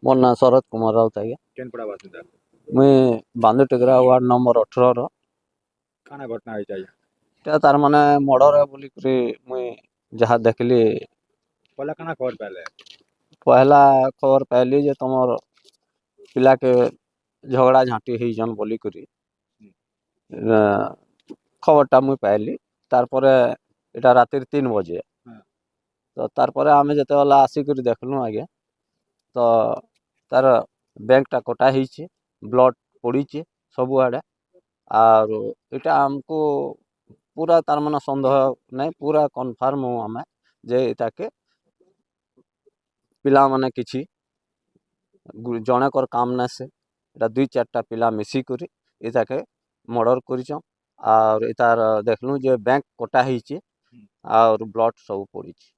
मोर ना शरद कुमार राउत आज्ञा। केन पड़ा बासिंदा मुई बांदुटिग्रा वार्ड नंबर 18 काना घटना होई चाहिए तार माने मर्डर बोली मुई जहाँ देखली पहला काना खबर पहले पहला खबर पाइली जे तुमर पिला के झगड़ा झांटी होइजन बोली खबरटा मुई पाइली तारपरे एटा रातिर 3 बजे हाँ। तो तारपरे आमे जेतेबेला आसिक देखलु आगे तो तार बैंकटा कटा होइछे ब्लड पड़ीचे सबुआड़े और इटा हमको पूरा तार माने संदेह नहीं पूरा कन्फर्म हूँ आमे जे इताके पिला माने किछि जणेकर काम ना से इटा 2-4टा पिला मिसी करी इताके मर्डर करिछन और इतार देखलु जे बैंक कटा होइछे और ब्लड सब पड़ीछे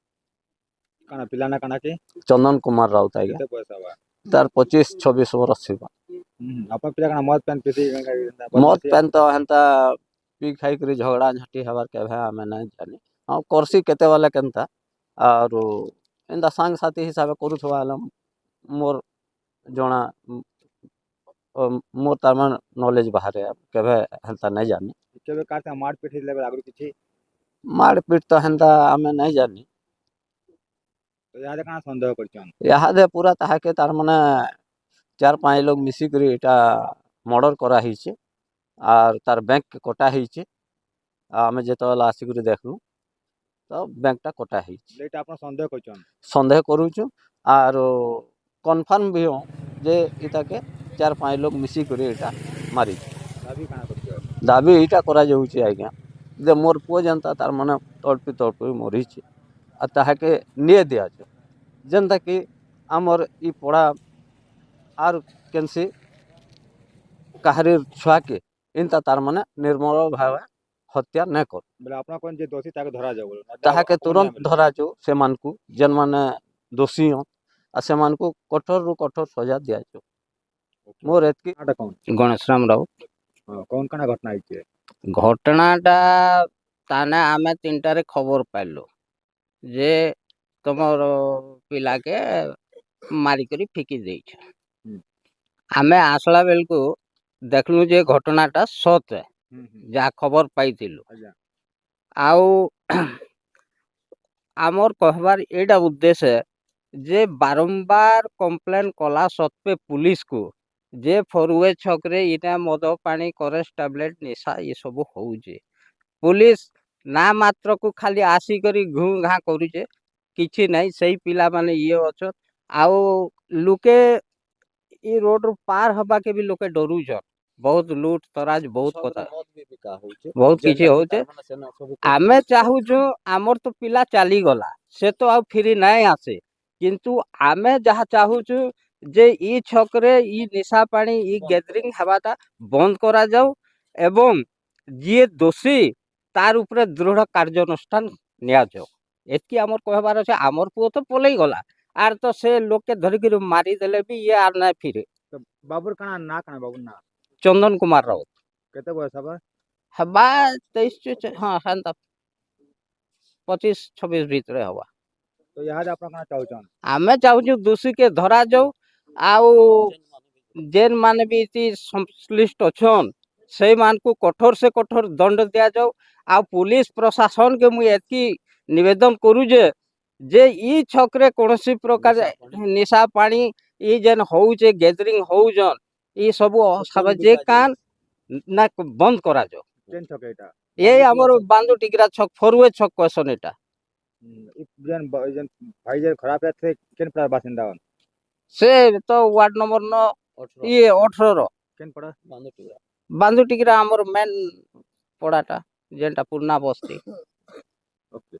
काना पिला ना काना के चंदन कुमार राउत आज्ञा केते पैसा बा तार 25-26 वर्ष छिबा अपन पिला काना मद पेन पीती मद पेन तो हेंता पी खाई करी झगड़ा झाटी हबार केभे आमे नहीं जानी हाँ करसी केते बेले केनता और एंता सांग साथी हिसाब करूथबा मोर जना मोर तार मान नॉलेज बाहर केभे हेंता नहीं जानी केबे काटा मार पीट लेबे आगु किछि मारपीट तो हेंता आमे नहीं जानी तो याद काना संदेह करछन यादे पूरा ताहाके तार माने 4-5 लोग मिसी करी एटा मर्डर करा हिचे और तार बैंक के कटा हिचे आमे जेतेबेला आसिक देखलु तो बैंकटा कटा हिचे लेटा अपन संदेह करछन संदेह करूछु और कन्फर्म भी हो जे इताके 4-5 लोग मिसी करी एटा मारी दाबी काना करछन दाबी इटा करा जाउछि आज्ञा जे मोर पुओ जनता तार माने तड़पी मरीचे आ ताहाके निये दिया जेनता कि आमर ई पड़ा आर केनसी काहरी छुआ के इनता तार माने निर्मल भाव हत्या न कर बोले अपना कोन जे दोषी ताके धरा जाओ ताहाके तुरंत धरा जो से मानकु जेन माने दोषी हो आ से मानकु कठोर रु कठोर सजा दिया जो मोर एतकी आटा कौन गणेश राम राउत कौन काना घटना होइछे घटनाटा ताने आमे 3टारे खबर पाइलु जे तुमर पिला के मारी करी फिकी देइछ आमे आसला बेलकु देखलु जे घटनाटा सत है जहाँ खबर पाइथिलु आउ आमर कहबार एटा उद्देश्य जे बारंबार कंप्लेन कला सत्वे पुलिस को जे फरुए छकरे इना मद पानी करेस टैबलेट निशा ये सब होउजे पुलिस ना मात्र को खाली आसी करी घू घा करूचे किछि नहीं सही पिला माने ये अछ आउ लुके ई रोड रो पार हबा के भी लोके डरुछन बहुत लूट तराज बहुत कथा बहुत किछि होचे आमे चाहूछु आमर तो पिला चाली गला से तो आ फिरी नहीं आसे किंतु आमे जहा चाहूछु जे ई छकरे ई निशा पानी ई गैदरिंग हवाटा बंद करा जाऊ एवं जे दोषी तार ऊपर दृढ़ कार्यानुष्ठान निया जाऊ एतकी आमर कहबार अछि आमर पुओ तो पलई गला आर तो से लोग के धरि के मारी देले भी ये आर ना फिरे तो बाबूर काना ना काना बाबू ना चंदन कुमार राउत केते बयस बा हबा 23 हाँ हेंता 25-26 भीतर हवा तो याद अपना काना चाहूछन आमे चाहूछु दोषी के धरा जाऊ आउ जेन माने भी इति संश्लिष्ट अछन से मान को कठोर से कठोर दंड दिया जाऊ आ पुलिस प्रशासन के मु एतकी निवेदन करू जे ई छकरे कोनोसी प्रकार निशा पानी ई जेन होउचे गैदरिंग होउजन ई सब सब जे कान ना बंद करा जाऊ केन छके एटा ये हमर बांदू टिकरा छक फरुए छक क्वेश्चन एटा जन भाई जे खराब थे केन पड़ा बासिंदा से तो वार्ड नंबर 9 ये 18 केन पड़ा बांदू टिकरा हमर मेन पड़ाटा जेनटा पुरना बस्ती ओके